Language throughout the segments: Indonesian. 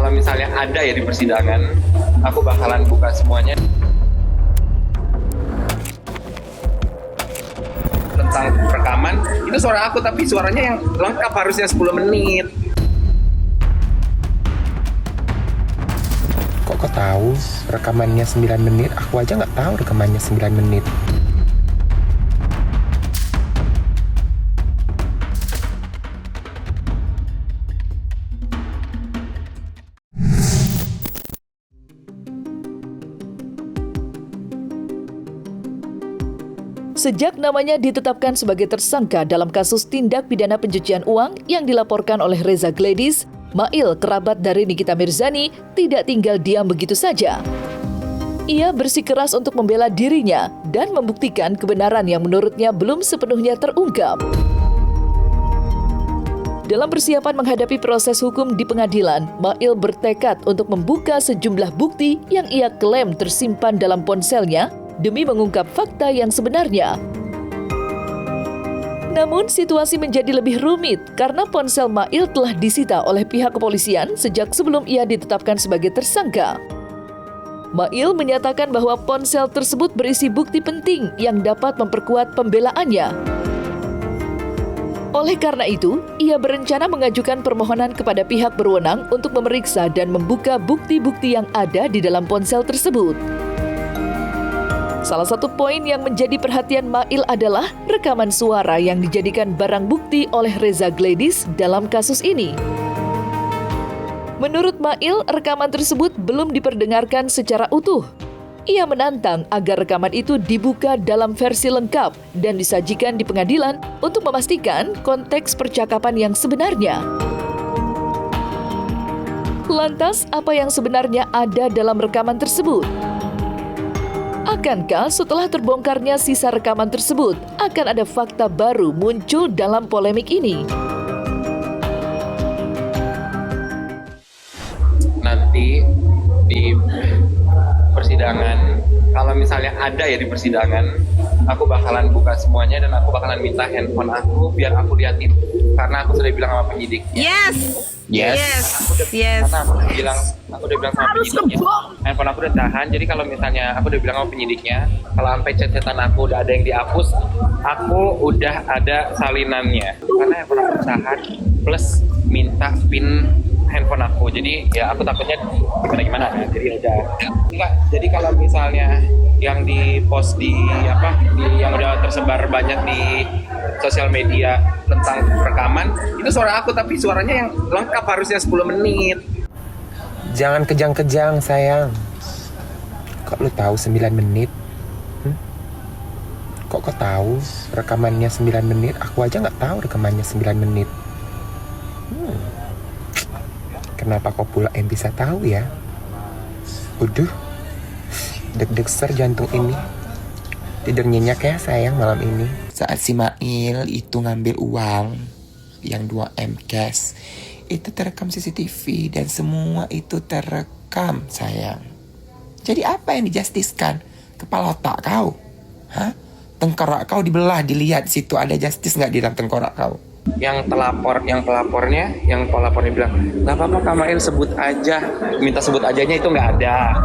kalau misalnya ada ya di persidangan, aku bakalan buka semuanya tentang rekaman. Itu suara aku, tapi suaranya yang lengkap harusnya 10 menit. Kok kau tahu rekamannya 9 menit? Aku aja nggak tahu rekamannya 9 menit. Sejak namanya ditetapkan sebagai tersangka dalam kasus tindak pidana pencucian uang yang dilaporkan oleh Reza Gladys, Mail, kerabat dari Nikita Mirzani, tidak tinggal diam begitu saja. Ia bersikeras untuk membela dirinya dan membuktikan kebenaran yang menurutnya belum sepenuhnya terungkap. Dalam persiapan menghadapi proses hukum di pengadilan, Mail bertekad untuk membuka sejumlah bukti yang ia klaim tersimpan dalam ponselnya demi mengungkap fakta yang sebenarnya. Namun situasi menjadi lebih rumit karena ponsel Mail telah disita oleh pihak kepolisian sejak sebelum ia ditetapkan sebagai tersangka. Mail menyatakan bahwa ponsel tersebut berisi bukti penting yang dapat memperkuat pembelaannya. Oleh karena itu, ia berencana mengajukan permohonan kepada pihak berwenang untuk memeriksa dan membuka bukti-bukti yang ada di dalam ponsel tersebut. Salah satu poin yang menjadi perhatian Mail adalah rekaman suara yang dijadikan barang bukti oleh Reza Gladys dalam kasus ini. Menurut Mail, rekaman tersebut belum diperdengarkan secara utuh. Ia menantang agar rekaman itu dibuka dalam versi lengkap dan disajikan di pengadilan untuk memastikan konteks percakapan yang sebenarnya. Lantas, apa yang sebenarnya ada dalam rekaman tersebut? Akankah setelah terbongkarnya sisa rekaman tersebut, akan ada fakta baru muncul dalam polemik ini? Nanti di persidangan, kalau misalnya ada ya di persidangan, aku bakalan buka semuanya dan aku bakalan minta handphone aku biar aku liatin, karena aku sudah bilang sama penyidik. Yes. Karena aku udah bilang sama penyidiknya, handphone aku udah tahan. Jadi kalau misalnya aku udah bilang sama penyidiknya, kalau sampai chat-chatan aku udah ada yang dihapus, aku udah ada salinannya. Karena handphone aku tahan, plus minta pin handphone aku. Jadi ya aku takutnya gimana kan. Jadi udah enggak. Jadi kalau misalnya yang di post yang udah tersebar banyak di sosial media tentang rekaman, itu suara aku, tapi suaranya yang lengkap harusnya 10 menit. Jangan kejang-kejang sayang. Kok lu tahu 9 menit? Kok kau tahu rekamannya 9 menit? Aku aja nggak tahu rekamannya 9 menit. Kenapa kau pula yang bisa tahu ya? Uduh, deg-degser jantung ini. Tidur nyenyak ya sayang malam ini. Saat si Mail itu ngambil uang yang 2M cash, itu terekam CCTV dan semua itu terekam sayang. Jadi apa yang dijustiskan? Kepala otak kau? Hah? Tengkorak kau dibelah, dilihat situ ada justice nggak di dalam tengkorak kau? Yang pelapornya bilang, nggak apa-apa Kak Mail, sebut aja, minta sebut ajanya itu nggak ada.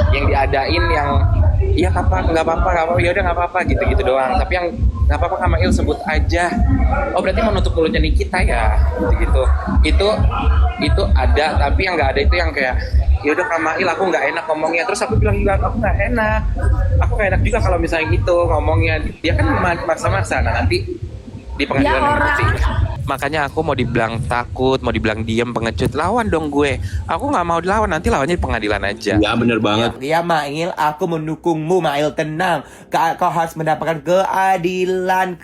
Yang diadain yang iya nggak apa-apa, ya udah nggak apa-apa gitu doang. Tapi yang nggak apa-apa Kak Mail, sebut aja. Oh berarti mau nutup mulutnya Nikita ya, gitu. Itu ada, tapi yang nggak ada itu yang kayak, ya udah Kak Mail, aku nggak enak ngomongnya. Terus aku bilang juga aku nggak enak juga kalau misalnya gitu ngomongnya. Dia kan maksa-maksa. Nah nanti di pengadilan nanti. Makanya aku mau dibilang takut, mau dibilang diem, pengecut, lawan dong gue. Aku nggak mau dilawan, nanti lawannya di pengadilan aja. Ya bener banget. Ya Mail, aku mendukungmu Mail, tenang. Kau harus mendapatkan keadilan.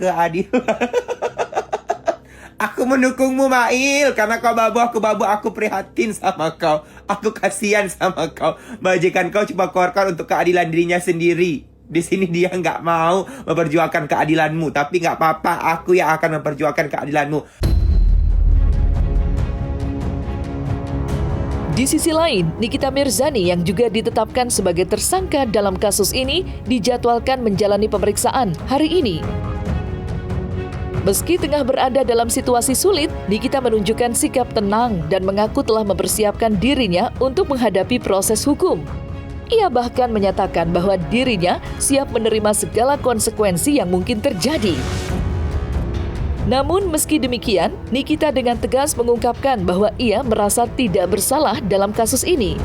Aku mendukungmu Mail, karena kau babu, aku prihatin sama kau. Aku kasihan sama kau. Majikan kau cuma keluarkan untuk keadilan dirinya sendiri. Di sini dia nggak mau memperjuangkan keadilanmu, tapi nggak apa-apa, aku yang akan memperjuangkan keadilanmu. Di sisi lain, Nikita Mirzani yang juga ditetapkan sebagai tersangka dalam kasus ini dijadwalkan menjalani pemeriksaan hari ini. Meski tengah berada dalam situasi sulit, Nikita menunjukkan sikap tenang dan mengaku telah mempersiapkan dirinya untuk menghadapi proses hukum. Ia bahkan menyatakan bahwa dirinya siap menerima segala konsekuensi yang mungkin terjadi. Namun meski demikian, Nikita dengan tegas mengungkapkan bahwa ia merasa tidak bersalah dalam kasus ini.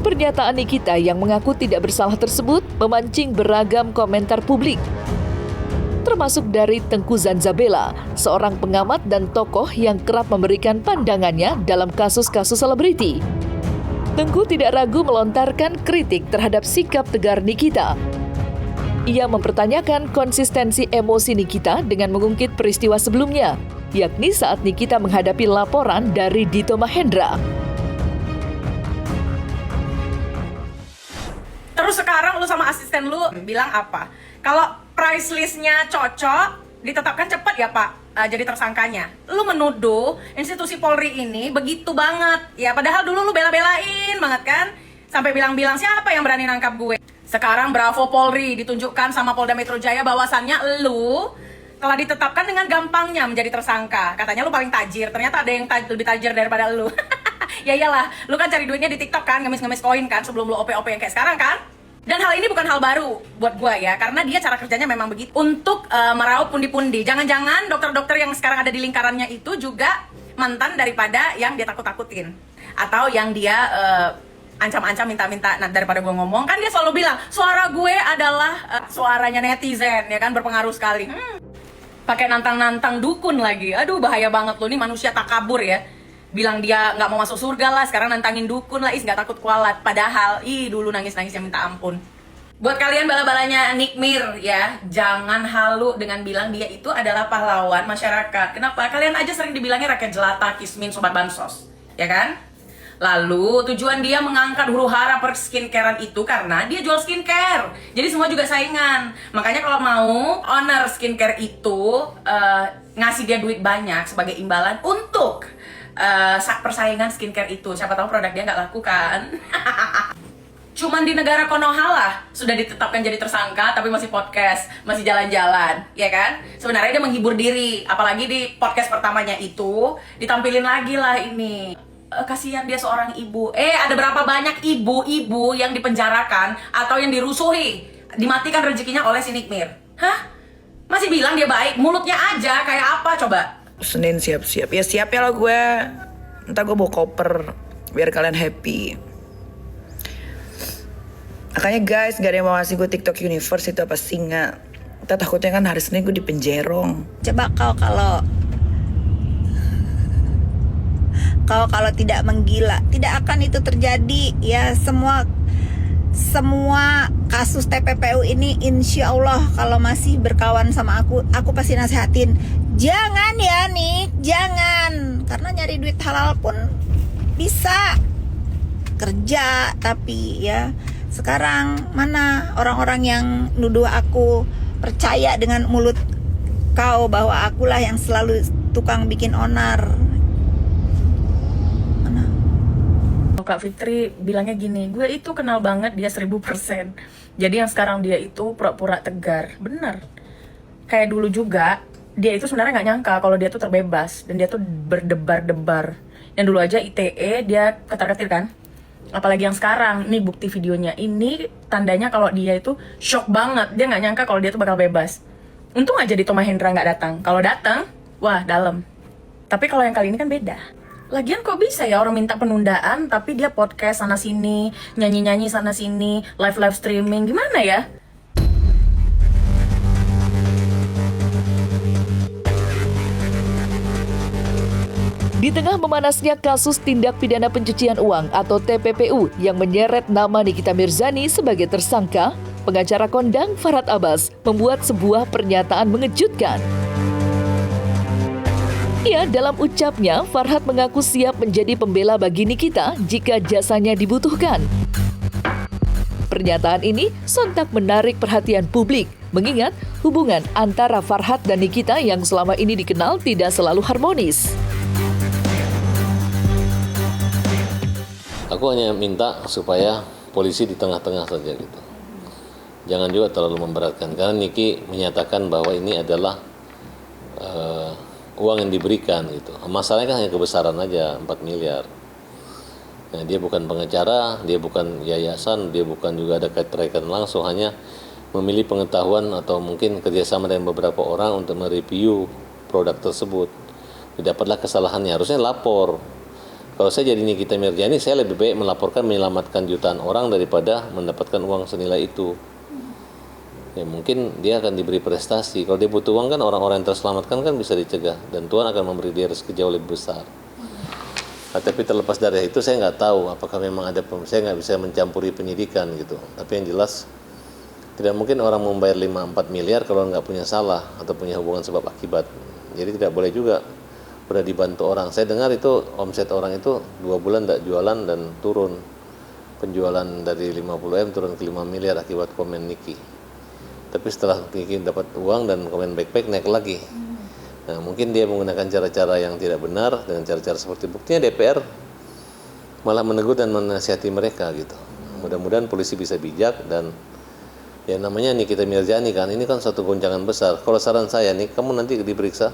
Pernyataan Nikita yang mengaku tidak bersalah tersebut memancing beragam komentar publik, termasuk dari Tengku Zanzabela, seorang pengamat dan tokoh yang kerap memberikan pandangannya dalam kasus-kasus selebriti. Tengku tidak ragu melontarkan kritik terhadap sikap tegar Nikita. Ia mempertanyakan konsistensi emosi Nikita dengan mengungkit peristiwa sebelumnya, yakni saat Nikita menghadapi laporan dari Dito Mahendra. Terus sekarang lu sama asisten lu bilang apa? Kalau price list-nya cocok, ditetapkan cepat ya Pak jadi tersangkanya. Lu menuduh institusi Polri ini begitu banget. Ya padahal dulu lu bela-belain banget kan? Sampai bilang-bilang siapa yang berani nangkap gue. Sekarang bravo Polri ditunjukkan sama Polda Metro Jaya bahwasannya lu telah ditetapkan dengan gampangnya menjadi tersangka. Katanya lu paling tajir, ternyata ada yang lebih tajir daripada lu. Ya iyalah, lu kan cari duitnya di TikTok kan, ngemis-ngemis koin kan sebelum lu OP-OP yang kayak sekarang kan? Dan hal ini bukan hal baru buat gue ya, karena dia cara kerjanya memang begitu. Untuk meraup pundi-pundi. Jangan-jangan dokter-dokter yang sekarang ada di lingkarannya itu juga mantan daripada yang dia takut-takutin. Atau yang dia ancam-ancam minta-minta. Nah daripada gue ngomong, kan dia selalu bilang, suara gue adalah suaranya netizen, ya kan, berpengaruh sekali. Pakai nantang-nantang dukun lagi. Aduh bahaya banget lo, nih manusia takabur ya. Bilang dia nggak mau masuk surga lah, sekarang nantangin dukun lah, nggak takut kualat. Padahal, dulu nangis-nangisnya minta ampun. Buat kalian bala-balanya Nick Mir ya, jangan halu dengan bilang dia itu adalah pahlawan masyarakat. Kenapa? Kalian aja sering dibilangnya rakyat jelata, kismin, sobat bansos, ya kan? Lalu tujuan dia mengangkat huru-hara per skincarean itu karena dia jual skincare. Jadi semua juga saingan. Makanya kalau mau owner skincare itu ngasih dia duit banyak sebagai imbalan untuk persaingan skincare itu. Siapa tahu produk dia nggak laku kan. Cuman di negara Konoha lah sudah ditetapkan jadi tersangka tapi masih podcast, masih jalan-jalan, ya kan? Sebenarnya dia menghibur diri, apalagi di podcast pertamanya itu ditampilin lagi lah ini. Kasihan dia seorang ibu. Ada berapa banyak ibu-ibu yang dipenjarakan atau yang dirusuhi, dimatikan rezekinya oleh si Nick Mir? Hah? Masih bilang dia baik, mulutnya aja kayak apa coba? Senin siap-siap. Ya siap ya lah gue. Entah gue bawa koper biar kalian happy. Makanya guys, gak ada yang mau ngasih gue TikTok Universe itu apa singa. Kita takutnya kan hari Senin gue dipenjerong. Coba kalau tidak menggila, tidak akan itu terjadi ya. Semua kasus TPPU ini insya Allah kalau masih berkawan sama aku pasti nasihatin, jangan ya nih, jangan, karena nyari duit halal pun bisa kerja. Tapi ya sekarang mana orang-orang yang nuduh aku percaya dengan mulut kau bahwa akulah yang selalu tukang bikin onar. Kak Fitri bilangnya gini, gue itu kenal banget dia 1000%. Jadi yang sekarang dia itu pura-pura tegar. Bener. Kayak dulu juga, dia itu sebenarnya nggak nyangka kalau dia tuh terbebas. Dan dia tuh berdebar-debar. Yang dulu aja ITE dia ketar-ketir kan. Apalagi yang sekarang, nih bukti videonya. Ini tandanya kalau dia itu shock banget. Dia nggak nyangka kalau dia tuh bakal bebas. Untung aja Dito Mahendra nggak datang. Kalau datang, wah dalam. Tapi kalau yang kali ini kan beda. Lagian kok bisa ya orang minta penundaan tapi dia podcast sana sini, nyanyi-nyanyi sana sini, live streaming, gimana ya? Di tengah memanasnya kasus tindak pidana pencucian uang atau TPPU yang menyeret nama Nikita Mirzani sebagai tersangka, pengacara kondang Farhad Abbas membuat sebuah pernyataan mengejutkan. Dalam ucapnya, Farhad mengaku siap menjadi pembela bagi Nikita jika jasanya dibutuhkan. Pernyataan ini sontak menarik perhatian publik, mengingat hubungan antara Farhad dan Nikita yang selama ini dikenal tidak selalu harmonis. Aku hanya minta supaya polisi di tengah-tengah saja gitu. Jangan juga terlalu memberatkan, karena Niki menyatakan bahwa ini adalah uang yang diberikan gitu. Masalahnya kan hanya kebesaran aja 4 miliar. Nah, dia bukan pengacara, dia bukan yayasan, dia bukan juga ada kaitan langsung, hanya memilih pengetahuan atau mungkin kerjasama dengan beberapa orang untuk mereview produk tersebut. Dapatlah kesalahannya, harusnya lapor. Kalau saya jadi Nikita Mirzani, saya lebih baik melaporkan menyelamatkan jutaan orang daripada mendapatkan uang senilai itu. Ya mungkin dia akan diberi prestasi. Kalau dia butuh uang kan orang-orang yang terselamatkan kan bisa dicegah dan Tuhan akan memberi dia rezeki jauh lebih besar. Nah, tapi terlepas dari itu saya nggak tahu apakah memang ada, saya nggak bisa mencampuri penyidikan gitu. Tapi yang jelas tidak mungkin orang membayar 5-4 miliar kalau nggak punya salah atau punya hubungan sebab akibat. Jadi tidak boleh juga udah dibantu orang. Saya dengar itu omset orang itu 2 bulan tidak jualan dan turun. Penjualan dari 50M turun ke 5 miliar akibat komen Niki. Tapi setelah Niki dapat uang dan komen baik-baik naik lagi. Nah, mungkin dia menggunakan cara-cara yang tidak benar dengan cara-cara seperti buktinya DPR malah menegur dan menasihati mereka gitu. Mudah-mudahan polisi bisa bijak dan ya namanya Nikita Mirzani kan, ini kan suatu goncangan besar. Kalau saran saya nih, kamu nanti diperiksa,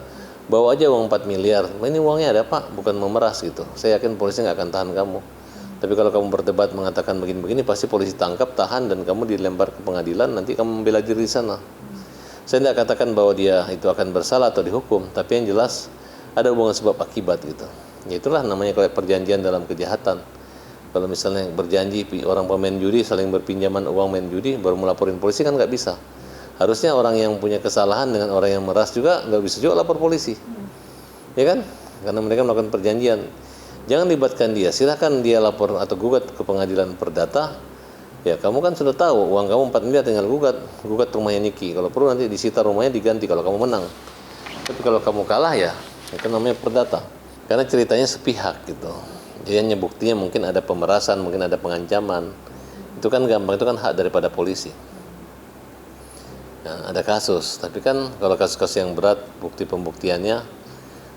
bawa aja uang 4 miliar. Ini uangnya ada Pak, bukan memeras gitu. Saya yakin polisi nggak akan tahan kamu. Tapi kalau kamu berdebat mengatakan begini-begini, pasti polisi tangkap, tahan, dan kamu dilempar ke pengadilan, nanti kamu membela diri di sana. Saya tidak katakan bahwa dia itu akan bersalah atau dihukum, tapi yang jelas ada hubungan sebab akibat gitu. Ya itulah namanya kalau perjanjian dalam kejahatan. Kalau misalnya berjanji orang pemain judi saling berpinjaman uang main judi baru melaporin polisi kan nggak bisa. Harusnya orang yang punya kesalahan dengan orang yang meras juga nggak bisa juga lapor polisi, ya kan? Karena mereka melakukan perjanjian. Jangan libatkan dia, silakan dia lapor atau gugat ke pengadilan perdata. Ya kamu kan sudah tahu uang kamu 4 miliar tinggal gugat rumahnya Niki. Kalau perlu nanti disita rumahnya diganti kalau kamu menang. Tapi kalau kamu kalah ya itu namanya perdata. Karena ceritanya sepihak gitu. Jadi hanya buktinya mungkin ada pemerasan, mungkin ada pengancaman. Itu kan gampang, itu kan hak daripada polisi. Nah, ada kasus, tapi kan kalau kasus-kasus yang berat bukti pembuktiannya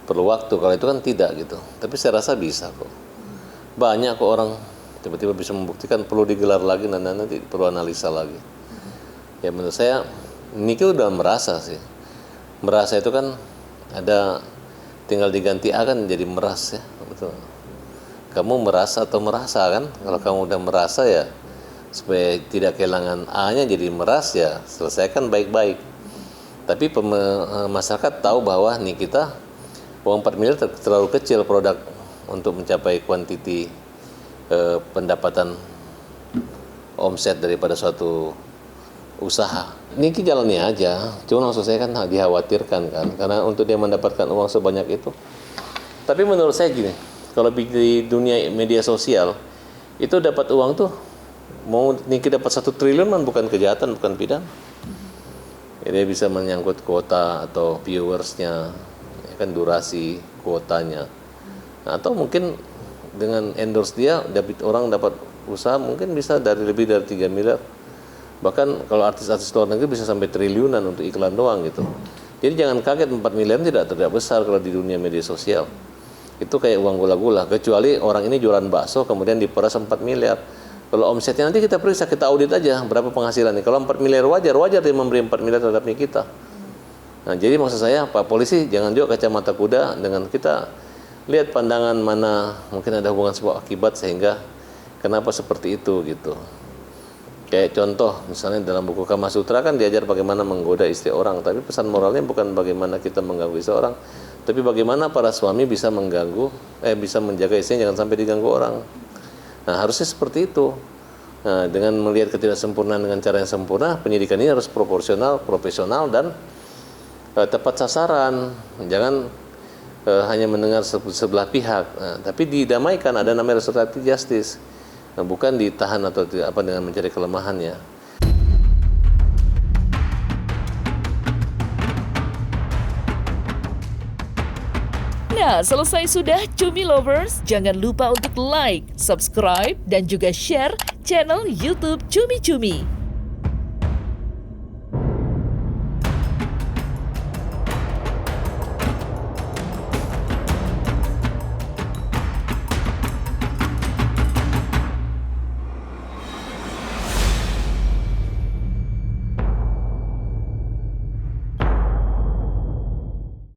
perlu waktu. Kalau itu kan tidak gitu. Tapi saya rasa bisa kok. Banyak kok orang tiba-tiba bisa membuktikan, perlu digelar lagi dan nanti perlu analisa lagi. Ya menurut saya Niki udah merasa sih. Merasa itu kan ada tinggal diganti A kan jadi meras ya. Betul. Kamu merasa atau merasa kan? Kalau kamu udah merasa ya supaya tidak kehilangan A-nya jadi meras ya selesaikan baik-baik. Tapi masyarakat tahu bahwa Nikita uang 4 miliar terlalu kecil produk untuk mencapai kuantiti pendapatan omset daripada suatu usaha. Niki jalani aja, cuma maksud saya kan dikhawatirkan kan, karena untuk dia mendapatkan uang sebanyak itu. Tapi menurut saya gini, kalau di dunia media sosial itu dapat uang tuh mau Niki dapat 1 triliun kan bukan kejahatan, bukan pidana. Ya, dia bisa menyangkut kuota atau viewersnya, ya kan durasi kuotanya, nah, atau mungkin dengan endorse dia orang dapat usaha mungkin bisa lebih dari 3 miliar. Bahkan kalau artis-artis luar negeri bisa sampai triliunan untuk iklan doang gitu. Jadi jangan kaget 4 miliar tidak besar kalau di dunia media sosial. Itu kayak uang gula-gula, kecuali orang ini jualan bakso kemudian diperas 4 miliar. Kalau omsetnya nanti kita periksa, kita audit aja berapa penghasilannya. Kalau 4 miliar wajar dia memberi 4 miliar terhadap kita. Nah, jadi maksud saya Pak Polisi jangan juga kacamata kuda dengan kita lihat pandangan mana mungkin ada hubungan sebab akibat sehingga kenapa seperti itu gitu. Kayak contoh misalnya dalam buku Kama Sutra kan diajar bagaimana menggoda istri orang, tapi pesan moralnya bukan bagaimana kita mengganggu istri orang, tapi bagaimana para suami bisa bisa menjaga istrinya jangan sampai diganggu orang. Nah, harusnya seperti itu. Nah, dengan melihat ketidaksempurnaan dengan cara yang sempurna, penyidikan ini harus proporsional, profesional dan tepat sasaran. Jangan hanya mendengar sebelah pihak, tapi didamaikan, ada namanya restoratif justice, bukan ditahan atau dengan mencari kelemahannya. Nah, selesai sudah Cumi Lovers. Jangan lupa untuk like, subscribe, dan juga share channel YouTube Cumi Cumi.